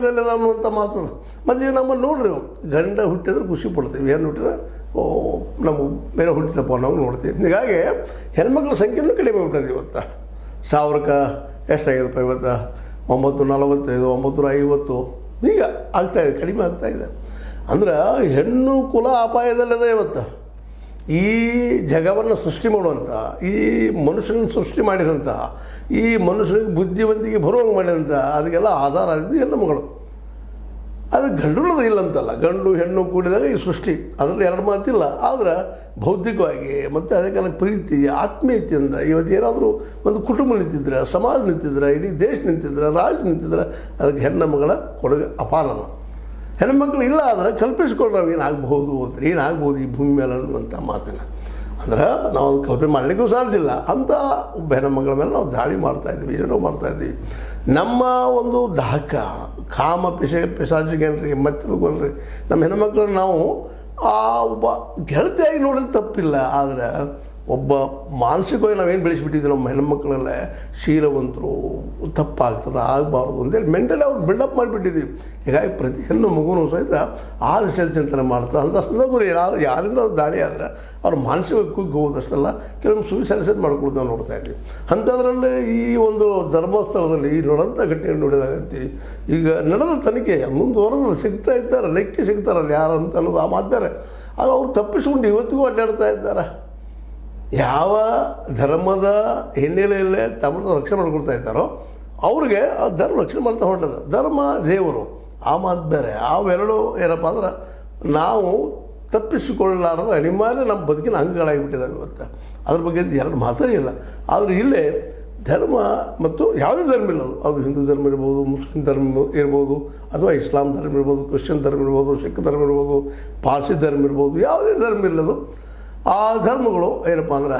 ಅನ್ನುವಂಥ ಮಾತು. ಮತ್ತು ಈಗ ನಮ್ಮಲ್ಲಿ ನೋಡ್ರಿ, ಗಂಡ ಹುಟ್ಟಿದ್ರೆ ಖುಷಿ ಪಡ್ತೀವಿ, ಹೆಣ್ಣು ಹುಟ್ಟಿದ್ರೆ ಓ ನಮ್ಮ ಮೇಲೆ ಹುಟ್ಟಿಸಪ್ಪ ನಾವು ನೋಡ್ತೀವಿ. ಹೀಗಾಗಿ ಹೆಣ್ಮಕ್ಳ ಸಂಖ್ಯೆನೂ ಕಡಿಮೆ ಬಿಟ್ಟದೆ. ಇವತ್ತು 1000ಕ್ಕೆ ಎಷ್ಟಾಗಿದೆಪ್ಪ ಇವತ್ತು? 945, 950 ಈಗ ಆಗ್ತಾಯಿದೆ, ಕಡಿಮೆ ಆಗ್ತಾಯಿದೆ. ಅಂದ್ರೆ ಹೆಣ್ಣು ಕುಲ ಅಪಾಯದಲ್ಲಿದೆ ಇವತ್ತು. ಈ ಜಗವನ್ನು ಸೃಷ್ಟಿ ಮಾಡುವಂಥ, ಈ ಮನುಷ್ಯನ ಸೃಷ್ಟಿ ಮಾಡಿದಂಥ, ಈ ಮನುಷ್ಯನಿಗೆ ಬುದ್ಧಿವಂತಿಕೆ ಬರುವಂಗೆ ಮಾಡಿದಂಥ ಅದಕ್ಕೆಲ್ಲ ಆಧಾರ ಆಗಿದ್ದು ಹೆಣ್ಣು ಮಗಳು. ಅದು ಗಂಡುಳದು ಇಲ್ಲಂತಲ್ಲ, ಗಂಡು ಹೆಣ್ಣು ಕೂಡಿದಾಗ ಈ ಸೃಷ್ಟಿ, ಅದರಲ್ಲಿ ಎರಡು ಮಾತಿಲ್ಲ. ಆದರೆ ಬೌದ್ಧಿಕವಾಗಿ ಮತ್ತು ಅದಕ್ಕೆಲ್ಲ ಪ್ರೀತಿ ಆತ್ಮೀಯತೆಯಿಂದ ಇವತ್ತು ಏನಾದರೂ ಒಂದು ಕುಟುಂಬ ನಿಂತಿದ್ರೆ, ಸಮಾಜ ನಿಂತಿದ್ರೆ, ಇಡೀ ದೇಶ ನಿಂತಿದ್ರೆ, ರಾಜ್ಯ ನಿಂತಿದ್ರೆ ಅದಕ್ಕೆ ಹೆಣ್ಣು ಮಗಳ ಕೊಡುಗೆ ಅಪಾರದ. ಹೆಣ್ಮಕ್ಳು ಇಲ್ಲ ಅಂದರೆ ಕಲ್ಪಿಸ್ಕೊಂಡು ನಾವು ಏನಾಗಬಹುದು ಅಂತ, ಏನಾಗ್ಬೋದು ಈ ಭೂಮಿ ಮೇಲೆ ಅನ್ನುವಂಥ ಮಾತನ್ನು ಅಂದ್ರೆ ನಾವು ಅದು ಕಲ್ಪನೆ ಮಾಡಲಿಕ್ಕೂ ಸಾಧ್ಯ ಇಲ್ಲ. ಅಂಥ ಒಬ್ಬ ಹೆಣ್ಮಗಳ ಮೇಲೆ ನಾವು ದಾಳಿ ಮಾಡ್ತಾಯಿದ್ವಿ, ಏನೋ ಮಾಡ್ತಾಯಿದ್ವಿ. ನಮ್ಮ ಒಂದು ದಾಹಕ ಕಾಮ ಪಿಶಾಚಿಗೇನ್ರಿ ಮತ್ತದಕ್ಕೊಲ್ರಿ ನಮ್ಮ ಹೆಣ್ಮಕ್ಳನ್ನ ನಾವು ಆ ಒಬ್ಬ ಗೆಳತಿಯಾಗಿ ನೋಡಿದ್ರೆ ತಪ್ಪಿಲ್ಲ. ಆದರೆ ಒಬ್ಬ ಮಾನಸಿಕವಾಗಿ ನಾವೇನು ಬೆಳೆಸಿಬಿಟ್ಟಿದ್ವಿ ನಮ್ಮ ಹೆಣ್ಮಕ್ಳಲ್ಲೇ ಶೀಲವಂತರು, ತಪ್ಪಾಗ್ತದೆ, ಆಗಬಾರ್ದು ಅಂತೇಳಿ ಮೆಂಟಲಿ ಅವ್ರು ಬಿಲ್ಡಪ್ ಮಾಡಿಬಿಟ್ಟಿದ್ದೀವಿ. ಹೀಗಾಗಿ ಪ್ರತಿ ಹೆಣ್ಣು ಮಗುನೂ ಸಹಿತ ಆ ದಿಶೆಯಲ್ಲಿ ಚಿಂತನೆ ಮಾಡ್ತಾರೆ. ಅಂಥ ಸಂದರ್ಭದಲ್ಲಿ ಯಾರಿಂದ ದಾಳಿ ಆದರೆ ಅವ್ರು ಮಾನಸಿಕವಾಗಿ ಕುಗ್ಗಿ ಹೋಗೋದಷ್ಟಲ್ಲ, ಕೆಲವೊಂದು ಸುವಿಸರಿಸೇಟ್ ಮಾಡ್ಕೊಳ್ಳೋದು ನಾವು ನೋಡ್ತಾ ಇದ್ದೀವಿ. ಅಂಥದ್ರಲ್ಲಿ ಈ ಒಂದು ಧರ್ಮಸ್ಥಳದಲ್ಲಿ ಈ ನೋಡೋಂಥ ಘಟನೆ ನೋಡಿದಾಗಂತಿ ಈಗ ನಡೆದ ತನಿಖೆ ಮುಂದುವರೆದು ಸಿಗ್ತಾ ಇದ್ದಾರೆ, ಲೆಕ್ಕ ಸಿಗ್ತಾರಲ್ಲ ಯಾರು ಅಂತ ಅನ್ನೋದು ಆ ಮಾತಾರೆ. ಆದರೆ ಅವ್ರು ತಪ್ಪಿಸ್ಕೊಂಡು ಇವತ್ತಿಗೂ ಅಡ್ಡಾಡ್ತಾ ಇದ್ದಾರೆ. ಯಾವ ಧರ್ಮದ ಹಿನ್ನೆಲೆಯಲ್ಲೇ ತಮ್ಮನ್ನು ರಕ್ಷಣೆ ಮಾಡ್ಕೊಳ್ತಾ ಇದ್ದಾರೋ ಅವ್ರಿಗೆ ಆ ಧರ್ಮ ರಕ್ಷಣೆ ಮಾಡ್ತಾ ಹೊಂಟದ. ಧರ್ಮ ದೇವರು ಆ ಮಾತು ಬೇರೆ. ಅವೆರಡು ಏನಪ್ಪ ಅಂದ್ರೆ ನಾವು ತಪ್ಪಿಸಿಕೊಳ್ಳಲಾರದು ಅನಿವಾರ್ಯ ನಮ್ಮ ಬದುಕಿನ ಅಂಗಗಳಾಗಿಬಿಟ್ಟಿದ್ದಾವೆ ಇವತ್ತು. ಅದ್ರ ಬಗ್ಗೆ ಎರಡು ಮಾತೇ ಇಲ್ಲ. ಆದರೆ ಇಲ್ಲೇ ಧರ್ಮ ಮತ್ತು ಯಾವುದೇ ಧರ್ಮ ಇಲ್ಲ, ಅದು ಹಿಂದೂ ಧರ್ಮ ಇರ್ಬೋದು, ಮುಸ್ಲಿಂ ಧರ್ಮ ಇರ್ಬೋದು, ಅಥವಾ ಇಸ್ಲಾಂ ಧರ್ಮ ಇರ್ಬೋದು, ಕ್ರಿಶ್ಚಿಯನ್ ಧರ್ಮ ಇರ್ಬೋದು, ಸಿಖ್ ಧರ್ಮ ಇರ್ಬೋದು, ಪಾರ್ಸಿ ಧರ್ಮ ಇರ್ಬೋದು, ಯಾವುದೇ ಧರ್ಮ ಇಲ್ಲದು ಆ ಧರ್ಮಗಳು ಏನಪ್ಪ ಅಂದ್ರೆ